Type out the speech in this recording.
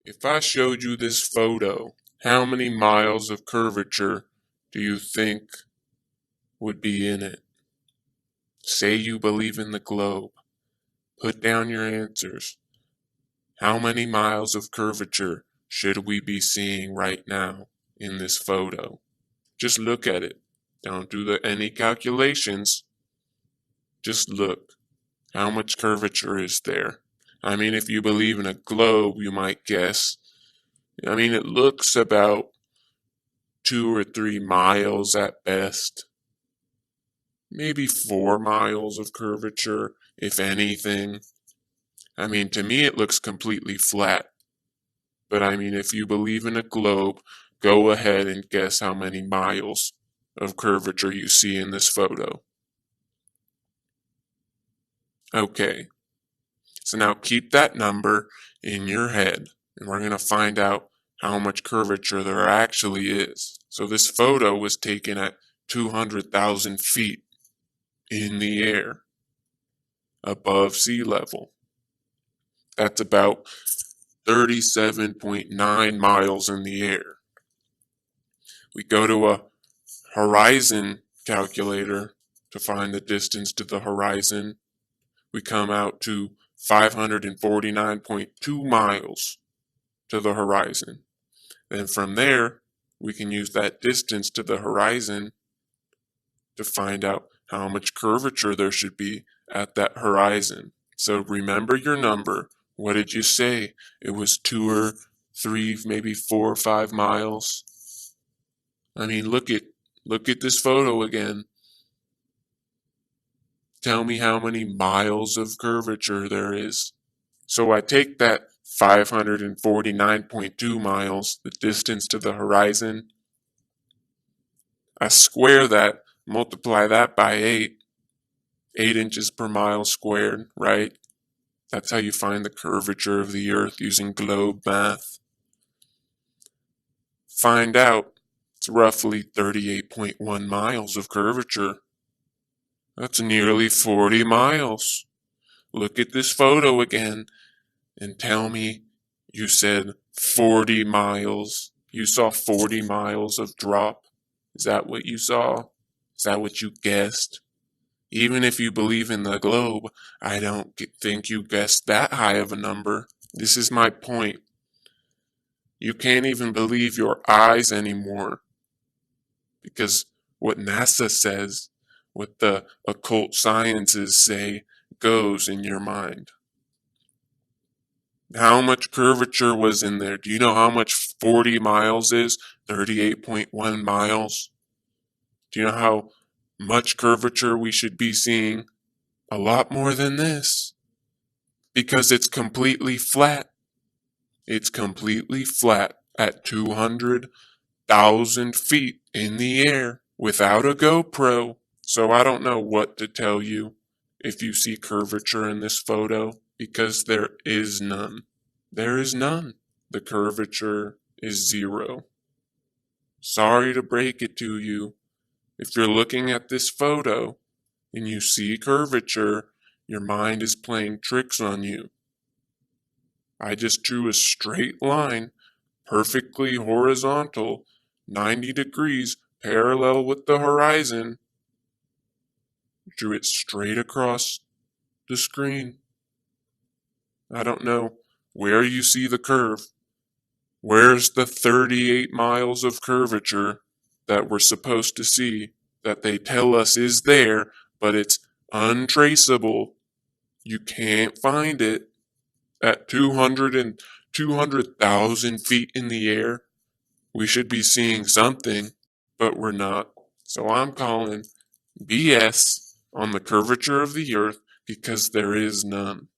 If I showed you this photo, how many miles of curvature do you think would be in it? Say you believe in the globe. Put down your answers. How many miles of curvature should we be seeing right now in this photo? Just look at it. Don't do any calculations. Just look. How much curvature is there? I mean, if you believe in a globe, you might guess. I mean, it looks about 2 or 3 miles at best. Maybe 4 miles of curvature, if anything. I mean, to me, it looks completely flat. But I mean, if you believe in a globe, go ahead and guess how many miles of curvature you see in this photo. Okay, so now keep that number in your head, and we're going to find out how much curvature there actually is. So this photo was taken at 200,000 feet in the air, above sea level. That's about 37.9 miles in the air. We go to a horizon calculator to find the distance to the horizon. We come out to 549.2 miles to the horizon. Then from there, we can use that distance to the horizon to find out how much curvature there should be at that horizon. So remember your number. What did you say? It was 2 or 3, maybe 4 or 5 miles. I mean, look at this photo again. Tell me how many miles of curvature there is. So I take that 549.2 miles, the distance to the horizon. I square that, multiply that by 8. 8 inches per mile squared, right? That's how you find the curvature of the Earth using globe math. Find out it's roughly 38.1 miles of curvature. That's nearly 40 miles. Look at this photo again and tell me you said 40 miles. You saw 40 miles of drop. Is that what you saw? Is that what you guessed? Even if you believe in the globe, I don't think you guessed that high of a number. This is my point. You can't even believe your eyes anymore. Because what NASA says, what the occult sciences say, goes in your mind. How much curvature was in there? Do you know how much 40 miles is? 38.1 miles? Do you know how much curvature we should be seeing? A lot more than this. Because it's completely flat. It's completely flat at 200,000 feet in the air without a GoPro. So I don't know what to tell you if you see curvature in this photo, because there is none. There is none. The curvature is 0. Sorry to break it to you. If you're looking at this photo and you see curvature, your mind is playing tricks on you. I just drew a straight line, perfectly horizontal, 90 degrees, parallel with the horizon. Drew it straight across the screen. I don't know where you see the curve. Where's the 38 miles of curvature that we're supposed to see, that they tell us is there, but it's untraceable? You can't find it. At 200,000 feet in the air, we should be seeing something, but we're not. So I'm calling BS on the curvature of the Earth, because there is none.